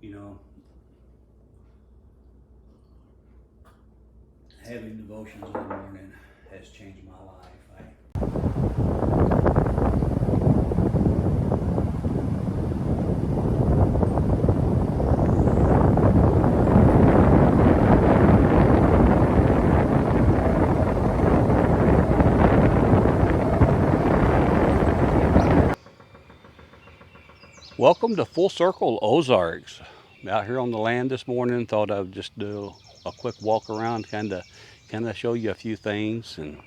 You know, having devotions in the morning has changed my life. Welcome to Full Circle Ozarks. I'm out here on the land this morning. Thought I would just do a quick walk around, kind of show you a few things and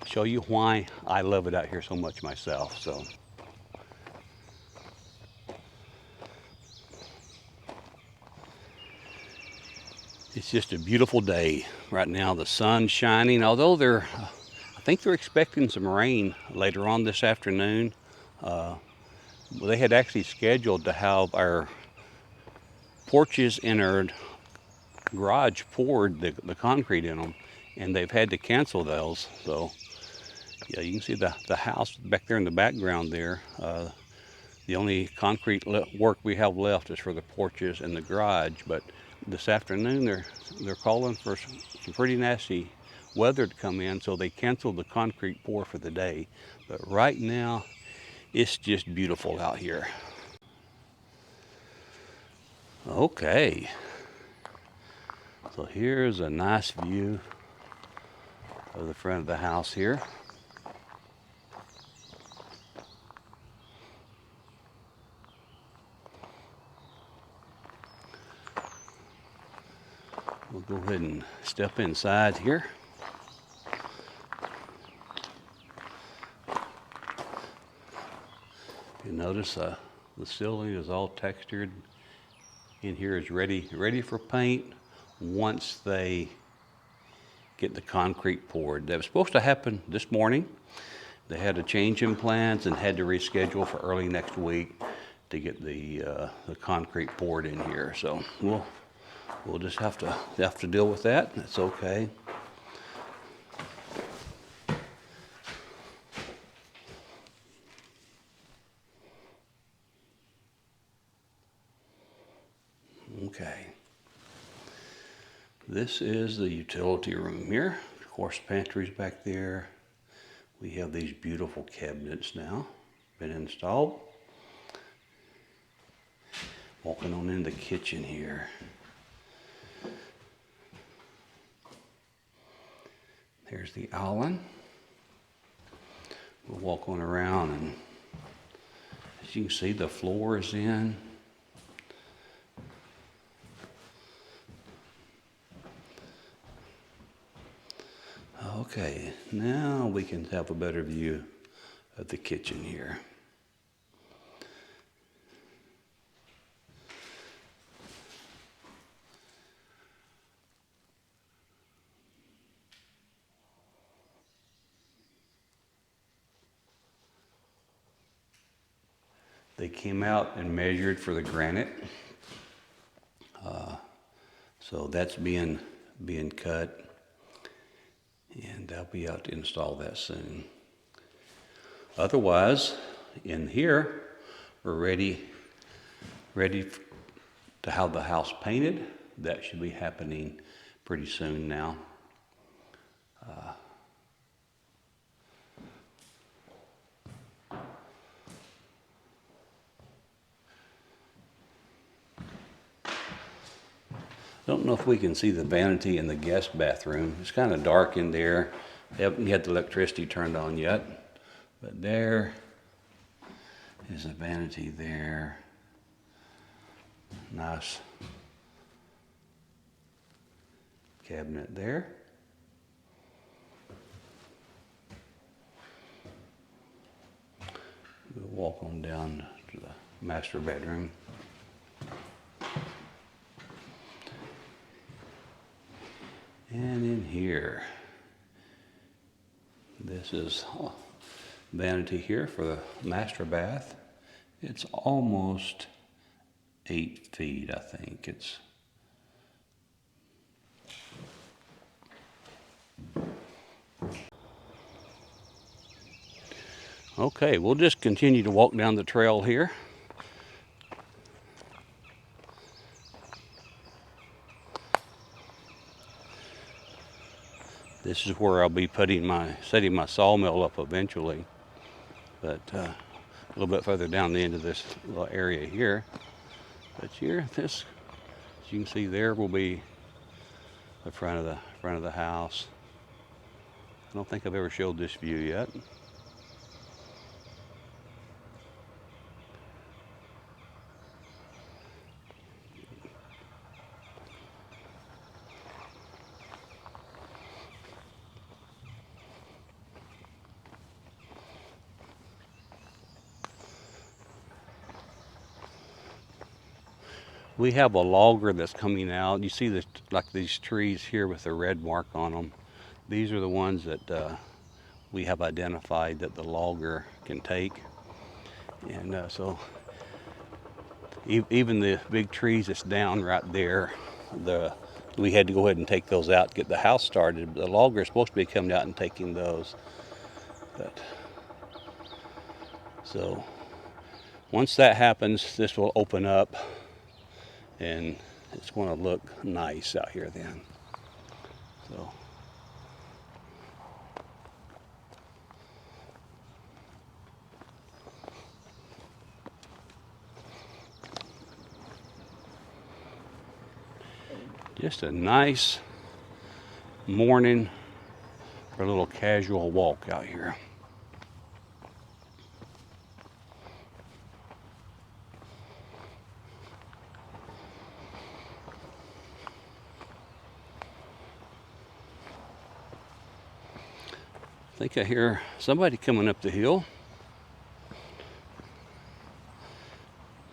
show you why I love it out here so much myself. So. It's just a beautiful day right now. The sun's shining, although I think they're expecting some rain later on this afternoon. They had actually scheduled to have our porches and our garage poured, the concrete in them, and they've had to cancel those. So yeah, you can see the house back there in the background there. The only concrete work we have left is for the porches and the garage, but this afternoon they're calling for some pretty nasty weather to come in, so they canceled the concrete pour for the day. But right now it's just beautiful out here. Okay, so here's a nice view of the front of the house here. We'll go ahead and step inside here. You notice the ceiling is all textured. In here is ready for paint once they get the concrete poured. That was supposed to happen this morning. They had a change in plans and had to reschedule for early next week to get the concrete poured in here. So we'll just have to deal with that. That's okay. Okay. This is the utility room here. Of course, pantry's back there. We have these beautiful cabinets now, been installed. Walking on in the kitchen here. There's the island. We'll walk on around, and as you can see, the floor is in. Okay, now we can have a better view of the kitchen here. They came out and measured for the granite. So that's being cut. And I'll be out to install that soon. Otherwise, in here, we're ready to have the house painted. That should be happening pretty soon now. Don't know if we can see the vanity in the guest bathroom. It's kind of dark in there. They haven't had the electricity turned on yet. But there is a vanity there. Nice cabinet there. We'll walk on down to the master bedroom. And in here, this is vanity here for the master bath. It's almost 8 feet, I think. It's okay, we'll just continue to walk down the trail here. This is where I'll be setting my sawmill up eventually. But a little bit further down the end of this little area here. But here, this, as you can see, there will be the front of the house. I don't think I've ever showed this view yet. We have a logger that's coming out. You see this, like these trees here with the red mark on them. These are the ones that we have identified that the logger can take. And so even the big trees that's down right there, we had to go ahead and take those out to get the house started. The logger is supposed to be coming out and taking those. But so once that happens, this will open up and it's going to look nice out here then. So just a nice morning for a little casual walk out here. I think I hear somebody coming up the hill.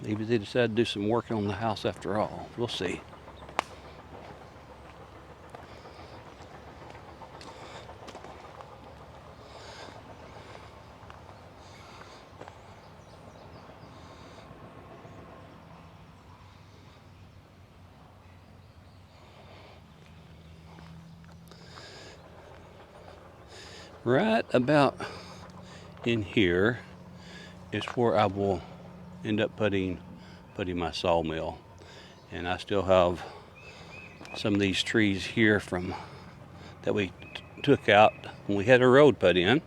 Maybe they decided to do some work on the house after all. We'll see. Right about in here is where I will end up putting my sawmill. And I still have some of these trees here from that we took out when we had a road put in.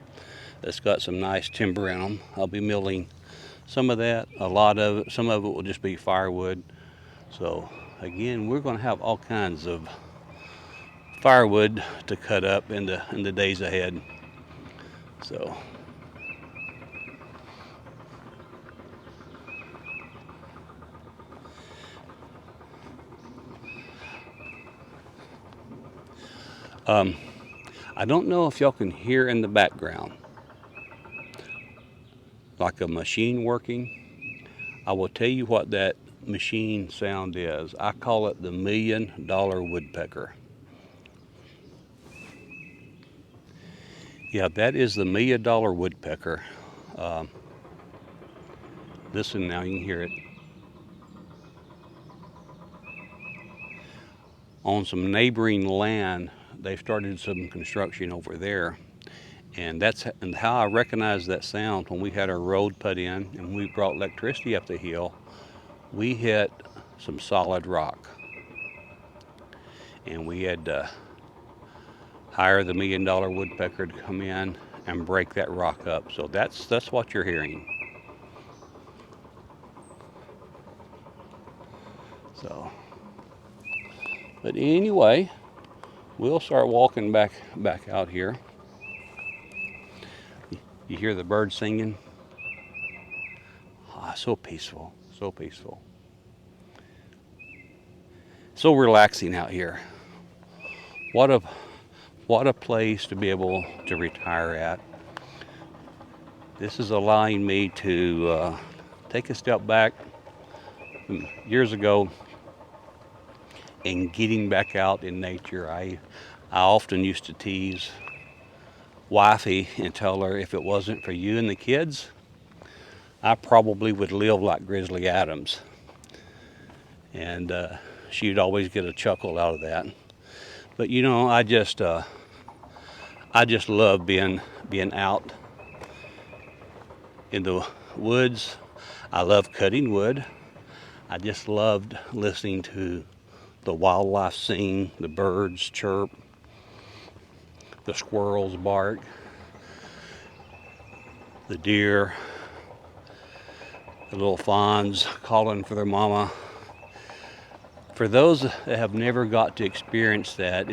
That's got some nice timber in them. I'll be milling some of that, a lot of it. Some of it will just be firewood. So again, we're going to have all kinds of firewood to cut up in the days ahead. So I don't know if y'all can hear in the background like a machine working. I will tell you what that machine sound is. I call it the $1 million woodpecker. Yeah, that is the $1 million woodpecker. Listen now, you can hear it. On some neighboring land, they've started some construction over there. And how I recognized that sound when we had our road put in and we brought electricity up the hill. We hit some solid rock. And we had to hire the $1 million woodpecker to come in and break that rock up. So that's what you're hearing. So, but anyway, we'll start walking back out here. You hear the birds singing? Ah, so peaceful, so peaceful. So relaxing out here. What a place to be able to retire at. This is allowing me to take a step back years ago and getting back out in nature. I often used to tease wifey and tell her if it wasn't for you and the kids, I probably would live like Grizzly Adams. And she'd always get a chuckle out of that. But you know, I just love being out in the woods. I love cutting wood. I just loved listening to the wildlife sing, the birds chirp. the squirrels bark, the deer, the little fawns calling for their mama. For those that have never got to experience that,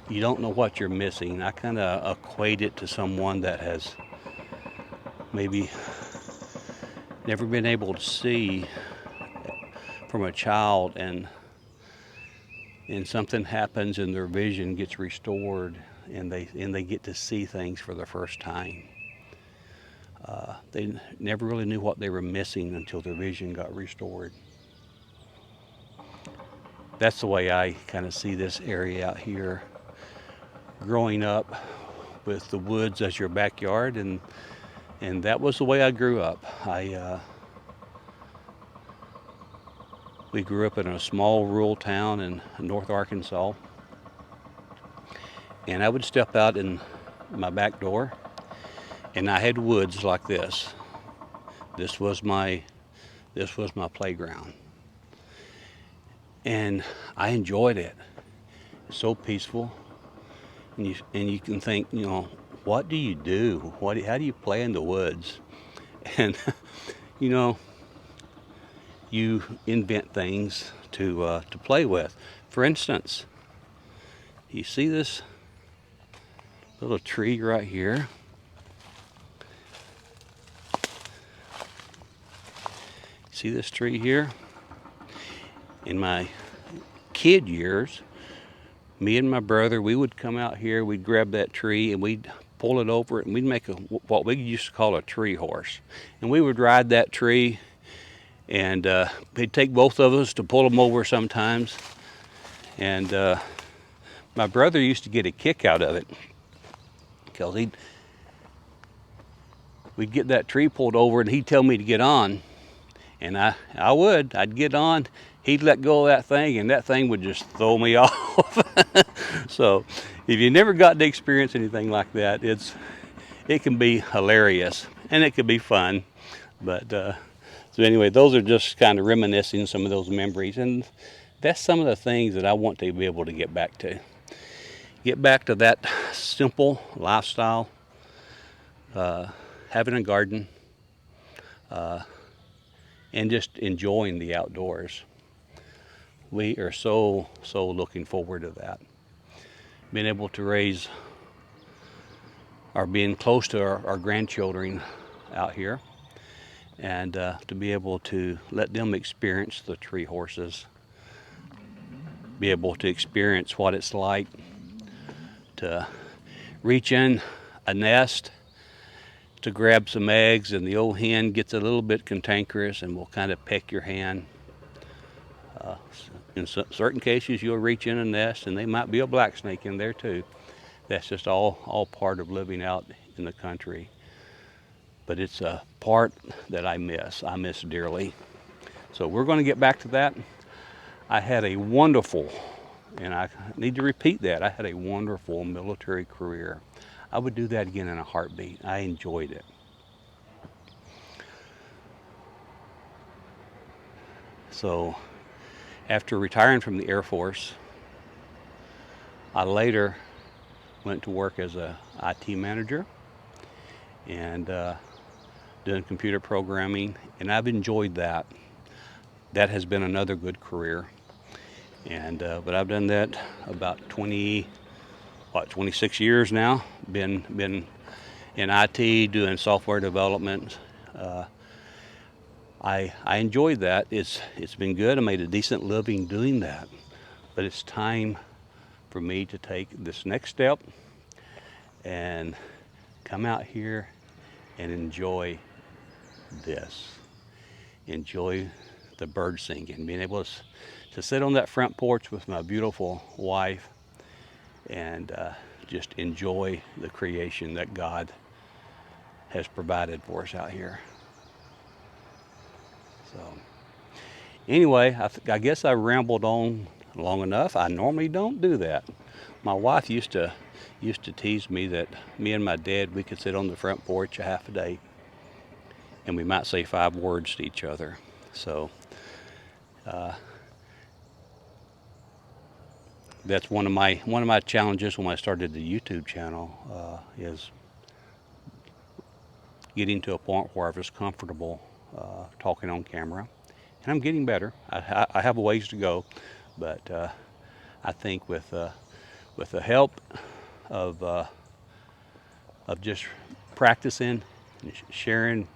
you don't know what you're missing. I kind of equate it to someone that has maybe never been able to see from a child, and something happens and their vision gets restored, and they get to see things for the first time. They never really knew what they were missing until their vision got restored. That's the way I kind of see this area out here. Growing up with the woods as your backyard, and that was the way I grew up. We grew up in a small rural town in North Arkansas, and I would step out in my back door, and I had woods like this. This was my playground, and I enjoyed it. It's so peaceful, and you can think, what do you do? How do you play in the woods? And you invent things to play with. For instance, you see this little tree right here? See this tree here? In my kid years, me and my brother, we would come out here, we'd grab that tree and we'd pull it over, and we'd make what we used to call a tree horse. And we would ride that tree, and it'd take both of us to pull them over sometimes. And my brother used to get a kick out of it, because we'd get that tree pulled over and he'd tell me to get on. And I'd get on, he'd let go of that thing, and that thing would just throw me off. So if you never got to experience anything like that, it can be hilarious, and it can be fun. But so anyway, those are just kind of reminiscing some of those memories, and that's some of the things that I want to be able to get back to. Get back to that simple lifestyle, having a garden, and just enjoying the outdoors. We are so looking forward to that. Being able to raise, or being close to our grandchildren out here, and to be able to let them experience the tree horses, be able to experience what it's like to reach in a nest to grab some eggs, and the old hen gets a little bit cantankerous and will kind of peck your hand. In certain cases, you'll reach in a nest and they might be a black snake in there too. That's just all part of living out in the country. But it's a part that I miss dearly. So we're going to get back to that. I had a wonderful, and I need to repeat that, I had a wonderful military career. I would do that again in a heartbeat. I enjoyed it. So after retiring from the Air Force, I later went to work as a IT manager and doing computer programming, and I've enjoyed that. That has been another good career. And but I've done that about 26 years now. Been in IT doing software development. I enjoyed that. It's been good. I made a decent living doing that. But it's time for me to take this next step and come out here and enjoy this. Enjoy the bird singing, being able to sit on that front porch with my beautiful wife and just enjoy the creation that God has provided for us out here. So anyway, I guess I rambled on long enough. I normally don't do that. My wife used to tease me that me and my dad, we could sit on the front porch a half a day and we might say 5 words to each other. So That's one of my challenges when I started the YouTube channel, is getting to a point where I was comfortable talking on camera, and I'm getting better. I have a ways to go, but I think with the help of just practicing, and sharing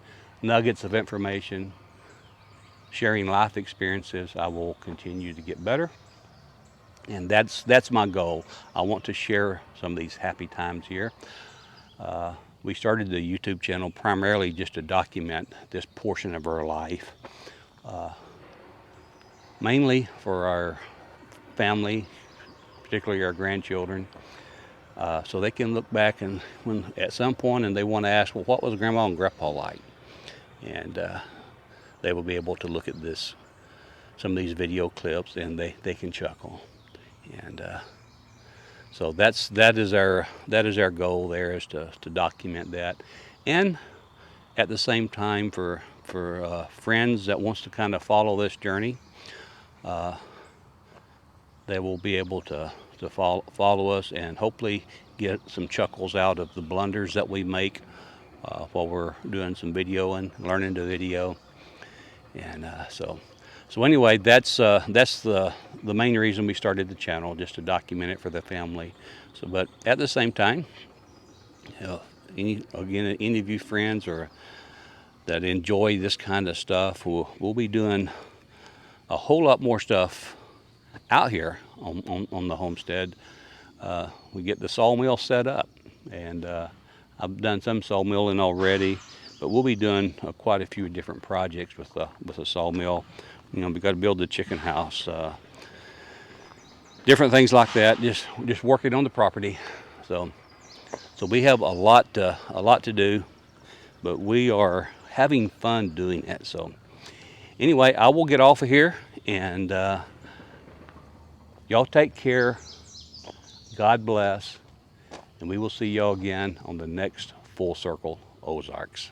nuggets of information, sharing life experiences, I will continue to get better. And that's my goal. I want to share some of these happy times here. We started the YouTube channel primarily just to document this portion of our life, mainly for our family, particularly our grandchildren, so they can look back and when at some point and they want to ask, well, what was Grandma and Grandpa like? And they will be able to look at some of these video clips, and they can chuckle. And so that is our goal there, is to document that, and at the same time for friends that wants to kind of follow this journey, they will be able to follow us and hopefully get some chuckles out of the blunders that we make while we're doing some video and learning the video. And so anyway, that's the main reason we started the channel, just to document it for the family. So, but at the same time, any of you friends or that enjoy this kind of stuff, we'll be doing a whole lot more stuff out here on the homestead. We get the sawmill set up, and I've done some sawmilling already, but we'll be doing quite a few different projects with the sawmill. You know, we got to build the chicken house, different things like that. Just working on the property. So we have a lot to do, but we are having fun doing it. So anyway, I will get off of here, and y'all take care. God bless, and we will see y'all again on the next Full Circle Ozarks.